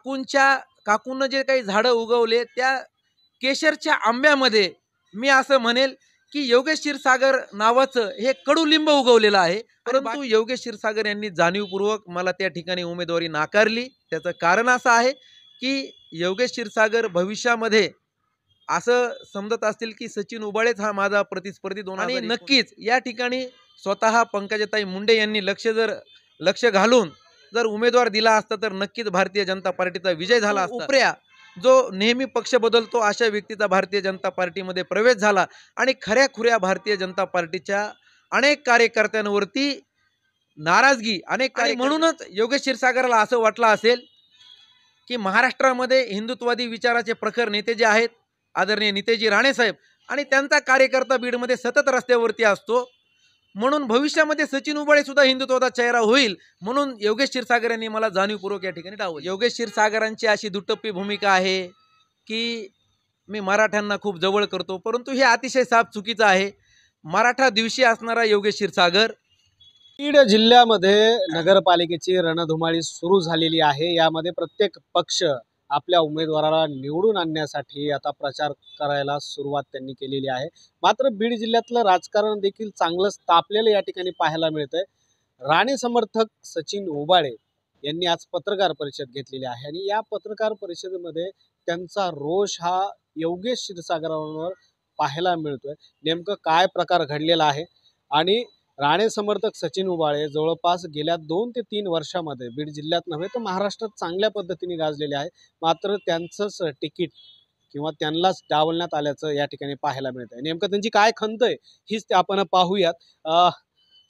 काकूंना जे काही झाडं उगवले त्या केशरच्या आंब्यामध्ये मी असं म्हणेल की योगेश क्षीरसागर नावाचं हे कडुलिंब उगवलेलं आहे। परंतु योगेश क्षीरसागर यांनी जाणीवपूर्वक मला त्या ठिकाणी उमेदवारी नाकारली। त्याचं कारण असं आहे की योगेश क्षीरसागर भविष्यामध्ये असं समजत असतील की सचिन उबाळेच हा माझा प्रतिस्पर्धी आणि नक्कीच या ठिकाणी स्वतः पंकजाताई मुंडे यांनी लक्ष घालून जर उमेदवार दिला असता तर नक्कीच भारतीय जनता पार्टीचा विजय झाला असता। उपऱ्या जो नेहमी पक्ष बदलतो अशा व्यक्तीचा भारतीय जनता पार्टीमध्ये प्रवेश झाला आणि खऱ्या खुऱ्या भारतीय जनता पार्टीच्या अनेक कार्यकर्त्यांवरती नाराजगी म्हणूनच योगेश क्षीरसागरला असं वाटलं असेल की महाराष्ट्रामध्ये हिंदुत्ववादी विचाराचे प्रखर नेते जे आहेत आदरणीय नितेजी राणे साहेब आणि त्यांचा कार्यकर्ता बीडमध्ये सतत रस्त्यावरती असतो, म्हणून भविष्यामध्ये सचिन उबाळे सुद्धा हिंदुत्वाचा चेहरा होईल म्हणून योगेश क्षीरसागर यांनी मला जाणीवपूर्वक या ठिकाणी डावलले। योगेश क्षीरसागरांची अशी दुटप्पी भूमिका आहे की मी मराठ्यांना खूप जवळ करतो, परंतु हे अतिशय साफ चुकीचं आहे। मराठा दिवशी असणारा योगेश क्षीरसागर बीड जिल्ह्यामध्ये नगरपालिकेची रणधुमाळी सुरू झालेली आहे। यामध्ये प्रत्येक पक्ष आपल्या उमेदवाराला निवडून आणण्यासाठी आता प्रचार करायला सुरुवात त्यांनी केलेली आहे। मात्र बीड जिल्ह्यातलं राजकारण देखील चांगलंच तापलेलं या ठिकाणी पाहायला मिळतंय। राणे समर्थक सचिन उबाळे यांनी आज पत्रकार परिषद घेतलेली आहे आणि या पत्रकार परिषदेमध्ये त्यांचा रोष हा योगेश क्षीरसागरांवर पाहायला मिळतोय। नेमकं काय प्रकार घडलेला आहे आणि राणे समर्थक सचिन उबाळे जवळपास गेल्या 2 ते 3 वर्षामध्ये बीड जिल्ह्यात नव्हे तर महाराष्ट्रात चांगल्या पद्धतीने गाजलेले आहे, मात्र त्यांचंच तिकीट किंवा त्यांनाच डावलण्यात आल्याचं या ठिकाणी पाहायला मिळत आहे। नेमकं त्यांची काय खंत आहे हीच आपण पाहूयात।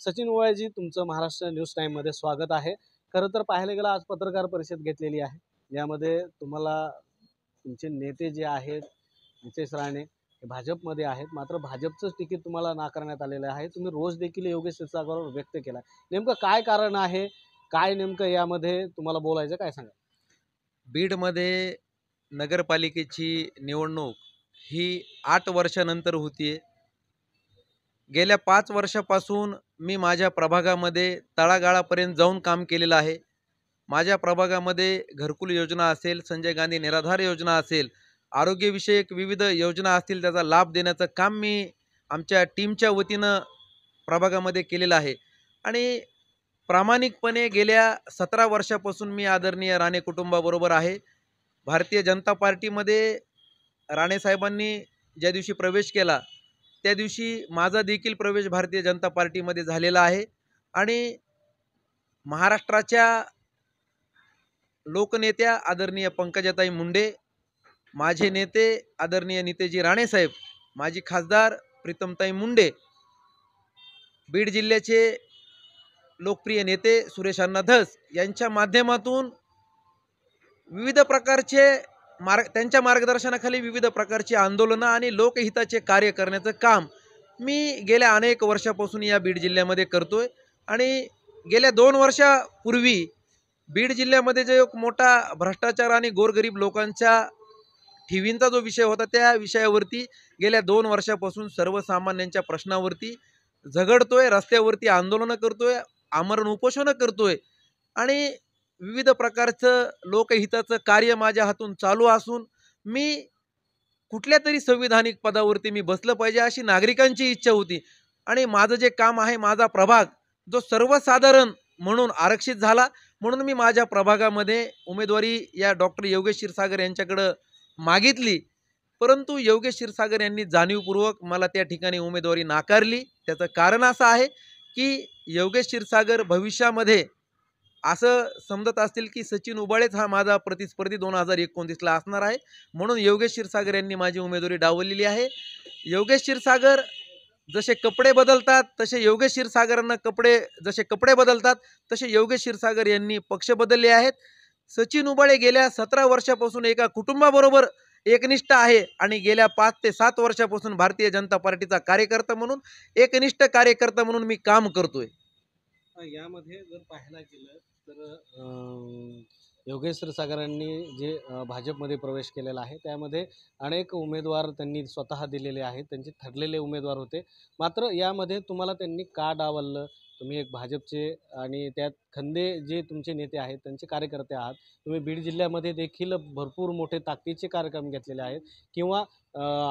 सचिन उबाळेजी, तुमचं महाराष्ट्र न्यूज टाईममध्ये स्वागत आहे। खरं तर पाहायला गेलं आज पत्रकार परिषद घेतलेली आहे, यामध्ये तुम्हाला तुमचे नेते जे आहेत नितेश राणे भाजपमध्ये आहेत, मात्र भाजपचंच तिकीट तुम्हाला नाकारण्यात आलेलं आहे। तुम्ही रोष देखील योगेश क्षीरसागरवर व्यक्त केला, नेमकं काय कारण आहे, काय नेमकं यामध्ये तुम्हाला बोलायचं काय सांगा? बीडमध्ये नगरपालिकेची निवडणूक ही 8 वर्षानंतर होतीये। गेल्या 5 वर्षापासून मी माझ्या प्रभागामध्ये तळागाळापर्यंत जाऊन काम केलेलं आहे। माझ्या प्रभागामध्ये घरकुल योजना असेल, संजय गांधी निराधार योजना असेल, आरोग्यविषयक विविध योजना असतील, त्याचा लाभ देण्याचं काम मी आमच्या टीमच्या वतीनं प्रभागामध्ये केलेलं आहे आणि प्रामाणिकपणे गेल्या 17 वर्षापासून मी आदरणीय राणे कुटुंबाबरोबर आहे। भारतीय जनता पार्टीमध्ये राणे साहेबांनी ज्या दिवशी प्रवेश केला त्या दिवशी माझा देखील प्रवेश भारतीय जनता पार्टीमध्ये झालेला आहे आणि महाराष्ट्राच्या लोकनेत्या आदरणीय पंकजाताई मुंडे, माझे नेते आदरणीय नितेजी राणे साहेब, माजी खासदार प्रीतमताई मुंडे, बीड जिल्ह्याचे लोकप्रिय नेते सुरेश अण्णा धस यांच्या माध्यमातून विविध प्रकारचे त्यांच्या मार्गदर्शनाखाली विविध प्रकारची आंदोलनं आणि लोकहिताचे कार्य करण्याचं काम मी गेल्या अनेक वर्षापासून या बीड जिल्ह्यामध्ये करतोय आणि गेल्या 2 वर्षापूर्वी बीड जिल्ह्यामध्ये जो एक मोठा भ्रष्टाचार आणि गोरगरीब लोकांच्या ठेवींचा जो विषय होता त्या विषयावरती गेल्या 2 वर्षापासून सर्वसामान्यांच्या प्रश्नावरती झगडतोय, रस्त्यावरती आंदोलनं करतोय, आमरण उपोषण करतोय आणि विविध प्रकारचं लोकहिताचं कार्य माझ्या हातून चालू असून मी कुठल्या तरी संविधानिक पदावरती मी बसलं पाहिजे अशी नागरिकांची इच्छा होती आणि माझं जे काम आहे, माझा प्रभाग जो सर्वसाधारण म्हणून आरक्षित झाला म्हणून मी माझ्या प्रभागामध्ये उमेदवारी या डॉक्टर योगेश क्षीरसागर यांच्याकडे मागितली, परंतु योगेश क्षीरसागर यांनी जाणीवपूर्वक मला त्या ठिकाणी उमेदवारी नाकारली। त्याचं कारण असं आहे की योगेश क्षीरसागर भविष्यामध्ये असं समजत असतील की सचिन उबाळेच हा माझा प्रतिस्पर्धी 2029ला असणार आहे, म्हणून योगेश क्षीरसागर यांनी माझी उमेदवारी डावललेली आहे। योगेश क्षीरसागर जसे कपडे बदलतात तसे योगेश क्षीरसागरांना जसे कपडे बदलतात तसे योगेश क्षीरसागर यांनी पक्ष बदलले आहेत। सचिन उबाळे गेल्या 17 वर्षापासून एका कुटुंबाबरोबर एकनिष्ठ आहे आणि गेल्या 5 ते 7 वर्षापासून भारतीय जनता पार्टीचा कार्यकर्ता म्हणून एकनिष्ठ कार्यकर्ता म्हणून मी काम करतोय। यामध्ये जर पाहायला गेलं तर योगेश क्षीरसागरांनी जे भाजपमध्ये प्रवेश केलेला आहे त्यामध्ये अनेक उमेदवार त्यांनी स्वतः दिलेले आहेत, त्यांचे ठरलेले उमेदवार होते, मात्र यामध्ये तुम्हाला त्यांनी का डावललं, तुम्ही एक भाजपचे आणि त्यात खंदे जे तुमचे नेते आहेत त्यांचे कार्यकर्ते आहात. तुम्ही बीड जिल्ह्यामध्ये देखील भरपूर मोठे ताकदीचे कार्यक्रम घेतलेले आहेत किंवा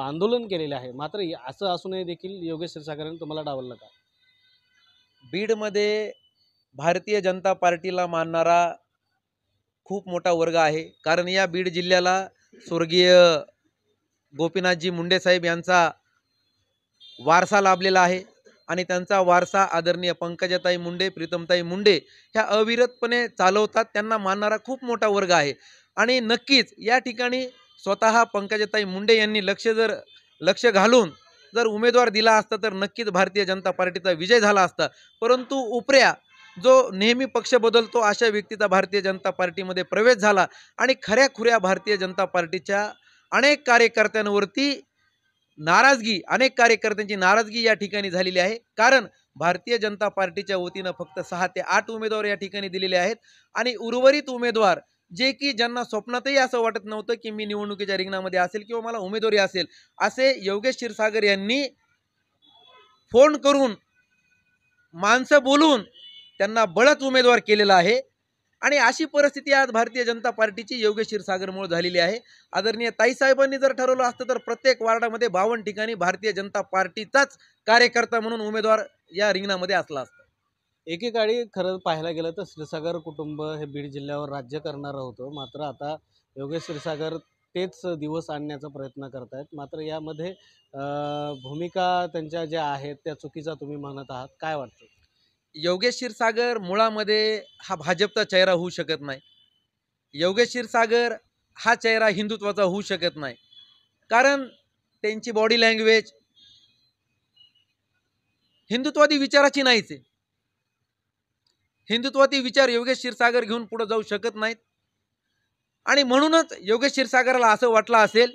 आंदोलन केलेले आहे. मात्र असं असूनही देखील योगेश क्षीरसागरांनी तुम्हाला डावललं का? बीडमध्ये भारतीय जनता पार्टीला मानणारा खूप मोठा वर्ग आहे. कारण या बीड जिल्ह्याला स्वर्गीय गोपीनाथजी मुंडे साहेब यांचा वारसा लाभलेला आहे आणि त्यांचा वारसा आदरणीय पंकजाताई मुंडे, प्रीतमताई मुंडे ह्या अविरतपणे चालवतात. त्यांना मानणारा खूप मोठा वर्ग आहे आणि नक्कीच या ठिकाणी स्वतः पंकजाताई मुंडे यांनी लक्ष घालून जर उमेदवार दिला असता तर नक्कीच भारतीय जनता पार्टीचा विजय झाला असता. परंतु उपऱ्या जो नेहमी पक्ष बदलतो अशा व्यक्तीचा भारतीय जनता पार्टीमध्ये प्रवेश झाला आणि खऱ्याखुऱ्या भारतीय जनता पार्टीच्या अनेक कार्यकर्त्यांवरती अनेक कार्यकर्त्यांची नाराजगी या ठिकाणी झालेली आहे. कारण भारतीय जनता पार्टीच्या वतीनं फक्त 6 ते 8 उमेदवार या ठिकाणी दिलेले आहेत आणि उर्वरित उमेदवार जे की ज्यांना स्वप्नातही असं वाटत नव्हतं की मी निवडणुकीच्या रिंगणामध्ये असेल किंवा मला उमेदवारी असेल, असे योगेश क्षीरसागर यांनी फोन करून माणसं बोलून त्यांना बळच उमेदवार केलेला आहे आणि अशी परिस्थिती आज भारतीय जनता पार्टीची योगेश क्षीरसागरमुळे झालेली आहे. आदरणीय ताईसाहेबांनी जर ठरवलं असतं तर प्रत्येक वार्डामध्ये 52 ठिकाणी भारतीय जनता पार्टीचाच कार्यकर्ता म्हणून उमेदवार या रिंगणामध्ये असला असता. एकेकाळी खरं पाहायला गेलं तर क्षीरसागर कुटुंब हे बीड जिल्ह्यावर राज्य करणारं होतं. मात्र आता योगेश क्षीरसागर तेच दिवस आणण्याचा प्रयत्न करतायत. मात्र यामध्ये भूमिका त्यांच्या ज्या आहेत त्या चुकीचा तुम्ही म्हणत आहात. काय वाटतं? योगेश क्षीरसागर मुळामध्ये हा भाजपचा चेहरा होऊ शकत नाही. योगेश क्षीरसागर हा चेहरा हिंदुत्वाचा होऊ शकत नाही. कारण त्यांची बॉडी लँग्वेज हिंदुत्वादी विचाराची नाहीच आहे. हिंदुत्वादी विचार योगेश क्षीरसागर घेऊन पुढे जाऊ शकत नाहीत आणि म्हणूनच योगेश क्षीरसागरला असं वाटलं असेल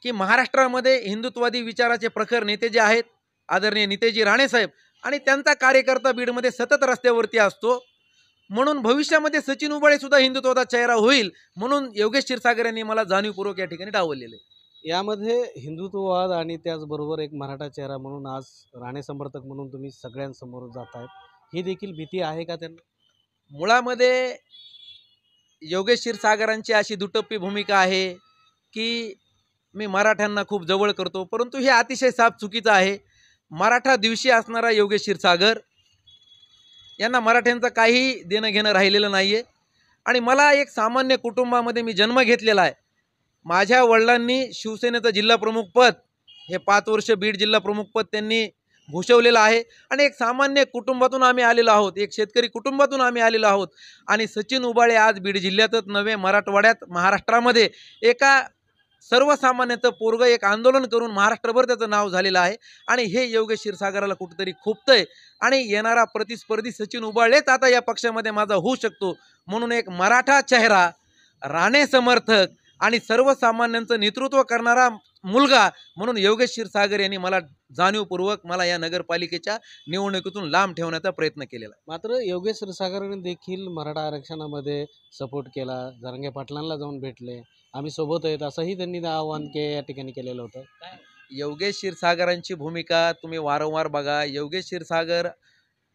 की महाराष्ट्रामध्ये हिंदुत्वादी विचाराचे प्रखर नेते जे आहेत आदरणीय नितेजी राणे साहेब आणि त्यांचा कार्यकर्ता बीडमध्ये सतत रस्त्यावरती असतो, म्हणून भविष्यामध्ये सचिन उबाळे सुद्धा हिंदुत्वाचा चेहरा होईल म्हणून योगेश क्षीरसागर यांनी मला जाणीवपूर्वक या ठिकाणी डावललेले. यामध्ये हिंदुत्ववाद आणि त्याचबरोबर एक मराठा चेहरा म्हणून आज राणे समर्थक म्हणून तुम्ही सगळ्यांसमोर जात आहेत. ही देखील भीती आहे का त्यांना? मुळामध्ये योगेश क्षीरसागरांची अशी दुटप्पी भूमिका आहे की मी मराठ्यांना खूप जवळ करतो, परंतु हे अतिशय साफ चुकीचं आहे. मराठा दिवशी असणारा योगेश क्षीरसागर यांना मराठ्यांचं काही देणं घेणं राहिलेलं नाहीये आणि मला एक सामान्य कुटुंबामध्ये मी जन्म घेतलेला आहे. माझ्या वडिलांनी शिवसेनेचं जिल्हा प्रमुख पद हे 5 वर्ष बीड जिल्हा प्रमुख पद त्यांनी भूषवलेलं आहे आणि एक सामान्य कुटुंबातून आम्ही आलेलो आहोत, एक शेतकरी कुटुंबातून आम्ही आलेलो आहोत आणि सचिन उबाळे आज बीड जिल्ह्यातच नव्हे मराठवाड्यात महाराष्ट्रामध्ये एका सर्वसामान्याचं पोरग एक आंदोलन करून महाराष्ट्रभर त्याचं नाव झालेलं आहे आणि हे योगेश क्षीरसागराला कुठेतरी खुपतंय आणि येणारा प्रतिस्पर्धी सचिन उबाळेच आता या पक्षामध्ये माझा होऊ शकतो म्हणून एक मराठा चेहरा, राणे समर्थक आणि सर्वसामान्यांचं नेतृत्व करणारा मुलगा म्हणून योगेश क्षीरसागर यांनी मला जाणीवपूर्वक मला या नगरपालिकेच्या निवडणुकीतून लांब ठेवण्याचा प्रयत्न केलेला. मात्र योगेश क्षीरसागरांनी देखील मराठा आरक्षणामध्ये सपोर्ट केला, जरांगे पाटलांना जाऊन भेटले, आम्ही सोबत आहेत असंही त्यांनी आवाहन या ठिकाणी केलेलं होतं. योगेश क्षीरसागरांची भूमिका तुम्ही वारंवार बघा. योगेश क्षीरसागर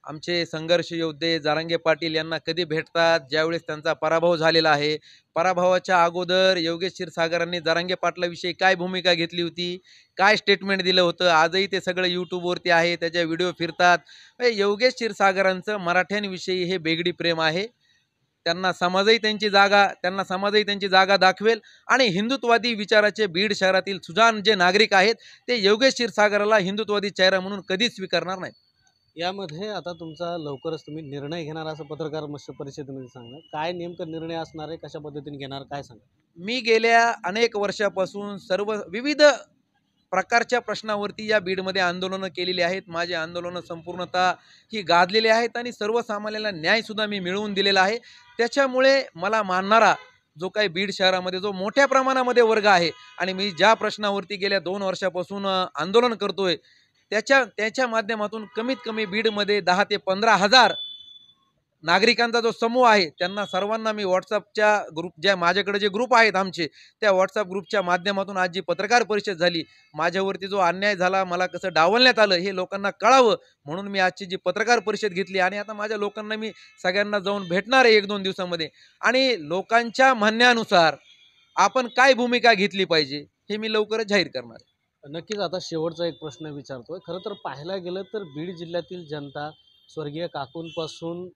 आमचे संघर्ष योद्धे जरांगे पाटील यांना कधी भेटतात ज्यावेळेस त्यांचा पराभव झालेला आहे. पराभवाच्या अगोदर योगेश क्षीरसागरांनी जरांगे पाटलाविषयी काय भूमिका घेतली होती, काय स्टेटमेंट दिलं होतं, आजही ते सगळं यूट्यूबवरती आहे, त्याच्या व्हिडिओ फिरतात. योगेश क्षीरसागरांचं मराठ्यांविषयी हे बेगडी प्रेम आहे. त्यांना समाजही त्यांची जागा दाखवेल आणि हिंदुत्वादी विचाराचे बीड शहरातील सुजाण जे नागरिक आहेत ते योगेश क्षीरसागराला हिंदुत्वादी चेहरा म्हणून कधीच स्वीकारणार नाही. यामध्ये आता तुमचा लवकरच तुम्ही निर्णय घेणार असं पत्रकार परिषदेमध्ये सांगणार. काय नेमकं निर्णय असणार आहे, कशा पद्धतीने घेणार, काय सांगा? मी गेल्या अनेक वर्षापासून सर्व विविध प्रकारच्या प्रश्नावरती या बीडमध्ये आंदोलनं केलेली आहेत. माझे आंदोलनं संपूर्णतः ही गाजलेली आहेत आणि सर्वसामान्यांना न्यायसुद्धा मी मिळवून दिलेला आहे. त्याच्यामुळे मला मानणारा जो काही बीड शहरामध्ये जो मोठ्या प्रमाणामध्ये वर्ग आहे आणि मी ज्या प्रश्नावरती गेल्या 2 वर्षापासून आंदोलन करतोय त्याच्या माध्यमातून कमीत कमी बीडमध्ये 10 ते 15 हजार नागरिकांचा जो समूह आहे त्यांना सर्वांना मी व्हॉट्सअपच्या ग्रुप, ज्या माझ्याकडे जे ग्रुप आहेत आमचे, त्या व्हॉट्सअप ग्रुपच्या माध्यमातून आज जी पत्रकार परिषद झाली, माझ्यावरती जो अन्याय झाला, मला कसं डावलण्यात आलं हे लोकांना कळावं म्हणून मी आजची जी पत्रकार परिषद घेतली. आणि आता माझ्या लोकांना मी सगळ्यांना जाऊन भेटणार आहे 1-2 दिवसामध्ये, आणि लोकांच्या म्हणण्यानुसार आपण काय भूमिका घेतली पाहिजे हे मी लवकरच जाहीर करणार आहे. नक्कीच. आता शेवटचा एक प्रश्न विचारतोय. खरं तर पाहायला गेलं तर बीड जिल्ह्यातील जनता स्वर्गीय काकूंपासून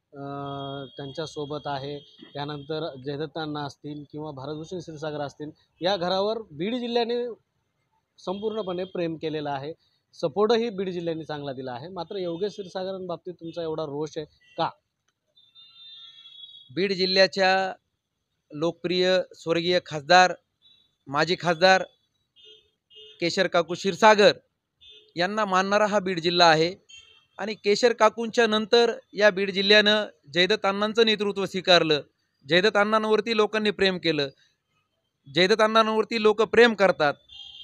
त्यांच्यासोबत आहे. त्यानंतर जयदत्तांना असतील किंवा भारतभूषण क्षीरसागर असतील, या घरावर बीड जिल्ह्याने संपूर्णपणे प्रेम केलेलं आहे. सपोर्टही बीड जिल्ह्याने चांगला दिला आहे. मात्र योगेश क्षीरसागरांबाबतीत तुमचा एवढा रोष आहे का? बीड जिल्ह्याच्या लोकप्रिय स्वर्गीय खासदार, माजी खासदार केशर काकू क्षीरसागर यांना मानणारा हा बीड जिल्हा आहे. आणि केशर काकूंच्या नंतर या बीड जिल्ह्यानं जयदत्त अण्णांचं नेतृत्व स्वीकारलं. जयदत्त अण्णांवरती लोकांनी प्रेम केलं. जयदत्त अण्णांवरती लोक प्रेम करतात.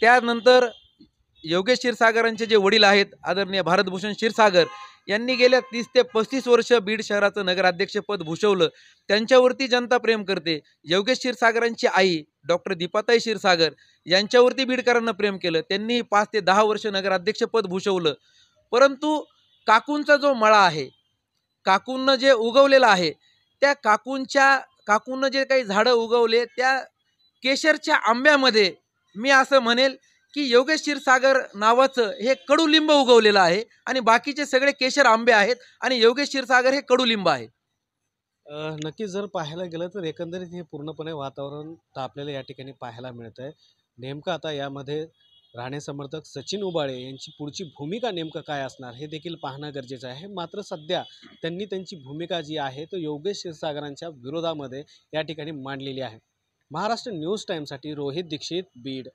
त्यानंतर योगेश क्षीरसागरांचे जे वडील आहेत आदरणीय भारतभूषण क्षीरसागर यांनी गेल्या 30 ते 35 वर्ष बीड शहराचं नगराध्यक्षपद भूषवलं. त्यांच्यावरती जनता प्रेम करते. योगेश क्षीरसागरांची आई डॉक्टर दीपाताई क्षीरसागर यांच्यावरती बीडकरांना प्रेम केलं. त्यांनी 5 ते 10 वर्ष नगराध्यक्षपद भूषवलं. परंतु काकूंचा जो मळा आहे, काकूंना जे उगवलेलं आहे, त्या काकूंना जे काही झाडं उगवले त्या केशरच्या आंब्यामध्ये मी असं म्हणेल की योगेश क्षीरसागर नावाचं हे कडुलिंब उगवलेलं आहे आणि बाकीचे सगळे केशर आंबे आहेत आणि योगेश क्षीरसागर हे कडुलिंब आहे. नक्कीच. जर पाहायला गेलं तर एकंदरीत हे पूर्णपणे वातावरण तर आपल्याला या ठिकाणी पाहायला मिळत आहे. नेमकं आता यामध्ये राणे समर्थक सचिन उबाळे यांची पुढची भूमिका नेमकं काय असणार हे देखील पाहणं गरजेचं आहे. मात्र सध्या त्यांनी त्यांची भूमिका जी आहे तो योगेश क्षीरसागरांच्या विरोधामध्ये या ठिकाणी मांडलेली आहे. महाराष्ट्र न्यूज टाईमसाठी रोहित दीक्षित, बीड.